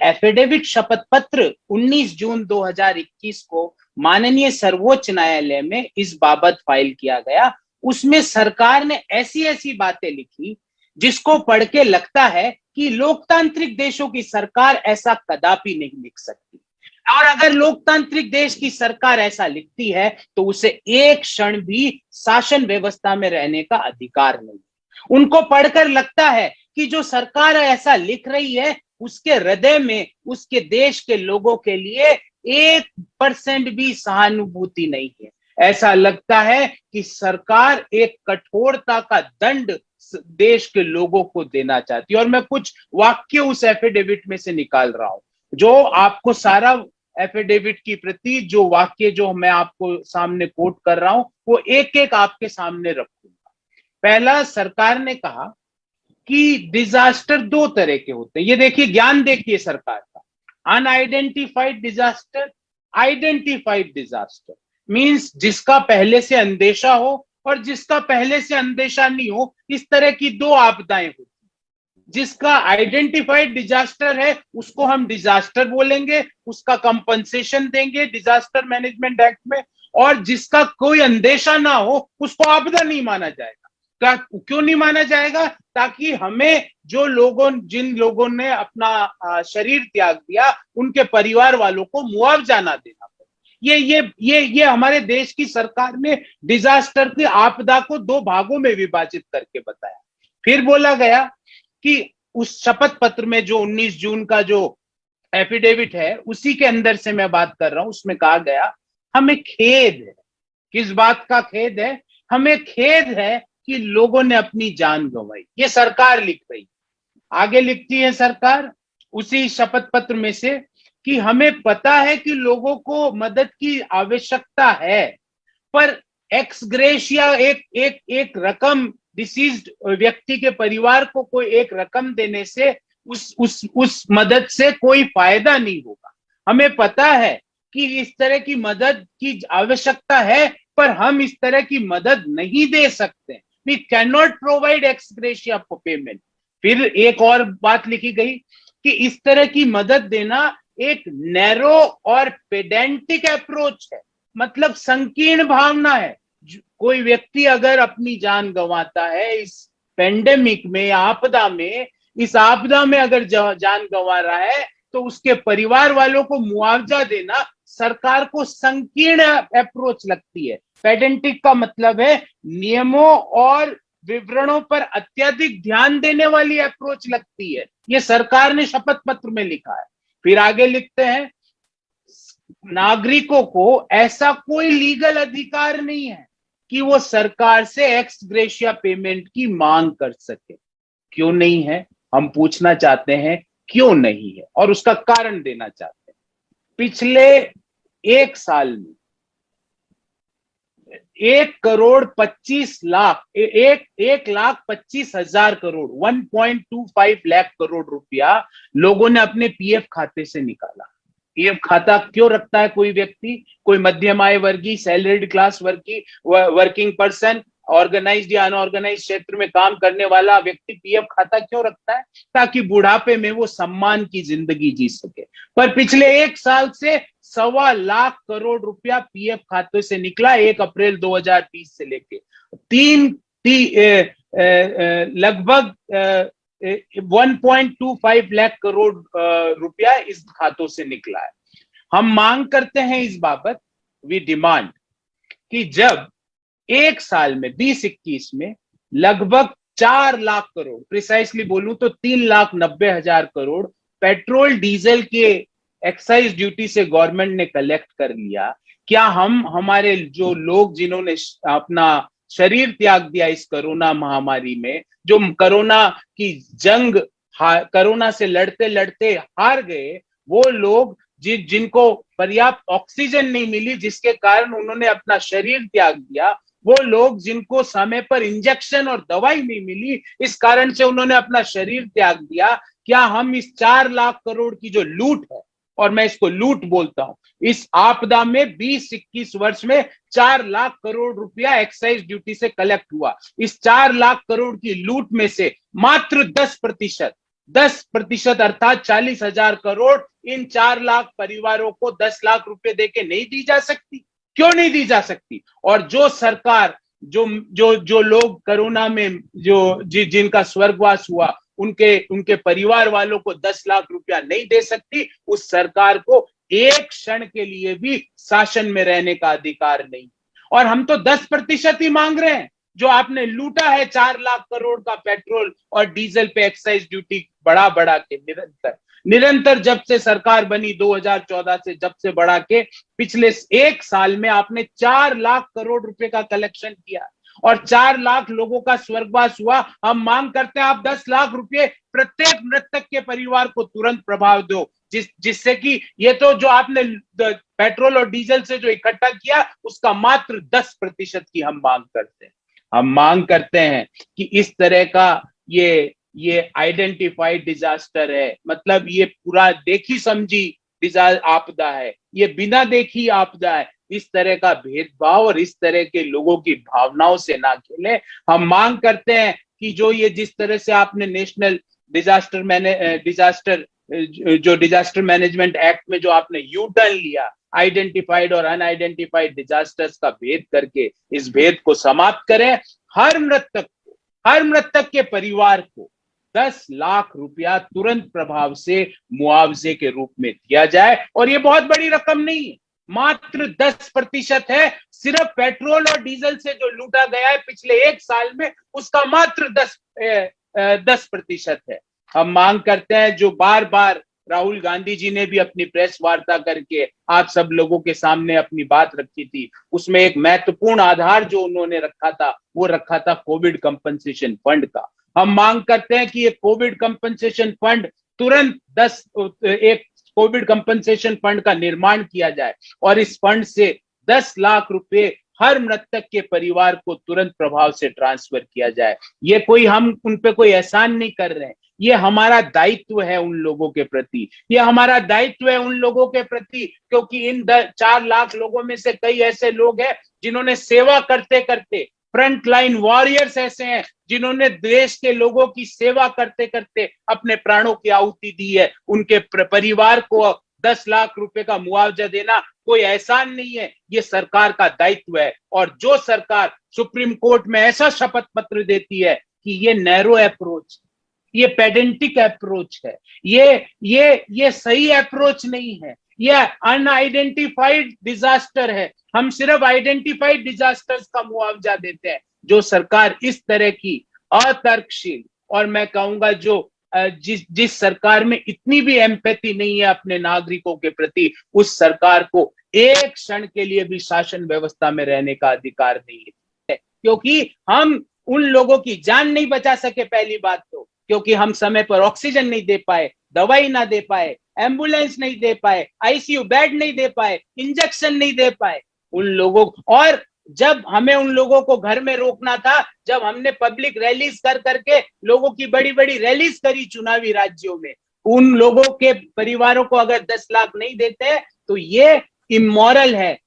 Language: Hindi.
एफिडेविट शपथ पत्र 19 जून 2021 को माननीय सर्वोच्च न्यायालय में इस बाबत फाइल किया गया, उसमें सरकार ने ऐसी ऐसी बातें लिखी जिसको पढ़ के लगता है कि लोकतांत्रिक देशों की सरकार ऐसा कदापि नहीं लिख सकती। और अगर लोकतांत्रिक देश की सरकार ऐसा लिखती है तो उसे एक क्षण भी शासन व्यवस्था में रहने का अधिकार नहीं। उनको पढ़कर लगता है कि जो सरकार ऐसा लिख रही है उसके हृदय में उसके देश के लोगों के लिए 1% भी सहानुभूति नहीं है। ऐसा लगता है कि सरकार एक कठोरता का दंड देश के लोगों को देना चाहती है। और मैं कुछ वाक्य उस एफिडेविट में से निकाल रहा हूं, जो आपको सारा एफिडेविट की प्रति जो वाक्य जो मैं आपको सामने कोट कर रहा हूं वो एक एक आपके सामने रखूंगा। पहला, सरकार ने कहा कि डिजास्टर दो तरह के होते हैं। ये देखिए, ज्ञान देखिए सरकार का। Unidentified disaster, identified disaster means जिसका पहले से अंदेशा हो और जिसका पहले से अंदेशा नहीं हो, इस तरह की दो आपदाएं होती। जिसका आइडेंटिफाइड डिजास्टर है उसको हम डिजास्टर बोलेंगे, उसका कंपनसेशन देंगे डिजास्टर मैनेजमेंट एक्ट में, और जिसका कोई अंदेशा ना हो उसको आपदा नहीं माना जाएगा। क्यों नहीं माना जाएगा? ताकि हमें जिन लोगों ने अपना शरीर त्याग दिया उनके परिवार वालों को मुआवजा ना देना पड़े। ये हमारे देश की सरकार ने डिजास्टर की आपदा को दो भागों में विभाजित करके बताया। फिर बोला गया कि उस शपथ पत्र में जो 19 जून का जो एफिडेविट है उसी के अंदर से मैं बात कर रहा हूं, उसमें कहा गया हमें खेद है। किस बात का खेद है? हमें खेद है कि लोगों ने अपनी जान गंवाई। ये सरकार लिख रही। आगे लिखती है सरकार उसी शपथ पत्र में से कि हमें पता है कि लोगों को मदद की आवश्यकता है, पर एक्स ग्रेशिया एक रकम डिसीज्ड व्यक्ति के परिवार को कोई एक रकम देने से उस मदद से कोई फायदा नहीं होगा। हमें पता है कि इस तरह की मदद की आवश्यकता है, पर हम इस तरह की मदद नहीं दे सकते। We can not provide ex gratia for payment. फिर एक और बात लिखी गई कि इस तरह की मदद देना एक नैरो और पेडेंटिक अप्रोच है, मतलब संकीर्ण भावना है। कोई व्यक्ति अगर अपनी जान गंवाता है इस पेंडेमिक में, आपदा में, इस आपदा में अगर जान गंवा रहा है तो उसके परिवार वालों को मुआवजा देना सरकार को संकीर्ण अप्रोच लगती है। पेडेंटिक का मतलब है नियमों और विवरणों पर अत्यधिक ध्यान देने वाली अप्रोच लगती है। ये सरकार ने शपथ पत्र में लिखा है। फिर आगे लिखते हैं नागरिकों को ऐसा कोई लीगल अधिकार नहीं है कि वो सरकार से एक्स ग्रेशिया पेमेंट की मांग कर सके। क्यों नहीं है? हम पूछना चाहते हैं क्यों नहीं है और उसका कारण देना चाहते हैं। पिछले एक साल में 1,25,00,000 करोड़ 1.25 लाख करोड़ रुपया लोगों ने अपने पीएफ खाते से निकाला। पीएफ खाता क्यों रखता है कोई व्यक्ति? कोई मध्यम आय वर्गीय, salaried class working person, organised या अनऑर्गेनाइज्ड क्षेत्र में काम करने वाला व्यक्ति पीएफ खाता क्यों रखता है? ताकि बुढ़ापे में वो सम्मान की जिंदगी जी सके। पर पिछले एक साल से 1.25 लाख करोड़ रुपया पीएफ खाते से निकला। 1 अप्रैल 2020 से लेके लगभग 1.25 लाख करोड़ रुपया इस खातों से निकला है। हम मांग करते हैं इस बाबत, वी डिमांड कि जब एक साल में 2021 में लगभग 4 लाख करोड़, प्रिसाइसली बोलूं तो 3,90,000 करोड़ पेट्रोल डीजल के एक्साइज ड्यूटी से गवर्नमेंट ने कलेक्ट कर लिया, क्या हम हमारे जो लोग जिन्होंने अपना शरीर त्याग दिया इस कोरोना महामारी में, जो कोरोना की जंग कोरोना से लड़ते लड़ते हार गए, वो लोग जिनको पर्याप्त ऑक्सीजन नहीं मिली जिसके कारण उन्होंने अपना शरीर त्याग दिया, वो लोग जिनको समय पर इंजेक्शन और दवाई नहीं मिली इस कारण से उन्होंने अपना शरीर त्याग दिया, क्या हम इस 4 लाख करोड़ की जो लूट है, और मैं इसको लूट बोलता हूं, इस आपदा में 20-21 वर्ष में 4 लाख करोड़ रुपया एक्साइज ड्यूटी से कलेक्ट हुआ, इस 4 लाख करोड़ की लूट में से मात्र 10% 10% अर्थात 40,000 करोड़ इन 4 लाख परिवारों को 10 लाख रुपए देके नहीं दी जा सकती? क्यों नहीं दी जा सकती? और जो सरकार जो जो जो लोग कोरोना में जिनका स्वर्गवास हुआ उनके उनके परिवार वालों को 10 लाख रुपया नहीं दे सकती, उस सरकार को एक क्षण के लिए भी शासन में रहने का अधिकार नहीं। और हम तो 10% ही मांग रहे हैं। जो आपने लूटा है 4 लाख करोड़ का पेट्रोल और डीजल पे एक्साइज ड्यूटी बढ़ा बढ़ा के निरंतर जब से सरकार बनी 2014 से, जब से बढ़ा के पिछले एक साल में आपने 4 लाख करोड़ रुपए का कलेक्शन किया और 4 लाख लोगों का स्वर्गवास हुआ। हम मांग करते हैं आप 10 लाख रुपए प्रत्येक मृतक के परिवार को तुरंत प्रभाव दो, जिससे कि ये तो जो आपने पेट्रोल और डीजल से जो इकट्ठा किया उसका मात्र 10% की हम मांग करते हैं। हम मांग करते हैं कि इस तरह का ये आइडेंटिफाइड डिजास्टर है, मतलब ये पूरा देखी समझी आपदा है, ये बिना देखी आपदा है। इस तरह का भेदभाव और इस तरह के लोगों की भावनाओं से ना खेले। हम मांग करते हैं कि जो ये जिस तरह से आपने नेशनल डिजास्टर मैनेजमेंट एक्ट में जो आपने यू टर्न लिया, आइडेंटिफाइड और अनआइडेंटिफाइड डिजास्टर्स का भेद करके इस भेद को समाप्त करें। हर मृतक के परिवार को 10 लाख रुपया तुरंत प्रभाव से मुआवजे के रूप में दिया जाए। और ये बहुत बड़ी रकम नहीं है, मात्र 10% है। सिर्फ पेट्रोल और डीजल से जो लूटा गया है पिछले एक साल में उसका मात्र 10% है। हम मांग करते हैं, जो बार बार राहुल गांधी जी ने भी अपनी प्रेस वार्ता करके आप सब लोगों के सामने अपनी बात रखी थी, उसमें एक महत्वपूर्ण आधार जो उन्होंने रखा था वो रखा था कोविड कंपनसेशन फंड का। हम मांग करते हैं कि ये कोविड कंपनसेशन फंड तुरंत एक कोविड कंपनसेशन फंड का निर्माण किया जाए और इस फंड से 10 लाख रुपए हर मृतक के परिवार को तुरंत प्रभाव से ट्रांसफर किया जाए। ये कोई हम उन पे कोई एहसान नहीं कर रहे हैं, ये हमारा दायित्व है उन लोगों के प्रति, ये हमारा दायित्व है उन लोगों के प्रति, क्योंकि इन 4 लाख लोगों में से कई ऐसे लोग हैं जिन्होंने सेवा करते करते, फ्रंट लाइन वॉरियर्स ऐसे हैं जिन्होंने देश के लोगों की सेवा करते करते अपने प्राणों की आहुति दी है। उनके परिवार को 10 लाख रुपए का मुआवजा देना कोई एहसान नहीं है, ये सरकार का दायित्व है। और जो सरकार सुप्रीम कोर्ट में ऐसा शपथ पत्र देती है कि ये नैरो अप्रोच, ये पेडेंटिक अप्रोच है, ये सही अप्रोच नहीं है, ये अनआइडेंटिफाइड डिजास्टर है, हम सिर्फ आइडेंटिफाइड डिजास्टर्स का मुआवजा देते हैं। जो सरकार इस तरह की अतर्कशील, और मैं कहूंगा जो जिस सरकार में इतनी भी एम्पैथी नहीं है अपने नागरिकों के प्रति, उस सरकार को एक क्षण के लिए भी शासन व्यवस्था में रहने का अधिकार नहीं है। क्योंकि हम उन लोगों की जान नहीं बचा सके, पहली बात तो क्योंकि हम समय पर ऑक्सीजन नहीं दे पाए, दवाई ना दे पाए, एम्बुलेंस नहीं दे पाए, आईसीयू बेड नहीं दे पाए, इंजेक्शन नहीं दे पाए उन लोगों। और जब हमें उन लोगों को घर में रोकना था, जब हमने पब्लिक रैलीज कर करके लोगों की बड़ी बड़ी रैलीज करी चुनावी राज्यों में, उन लोगों के परिवारों को अगर 10 लाख नहीं देते तो ये इमोरल है,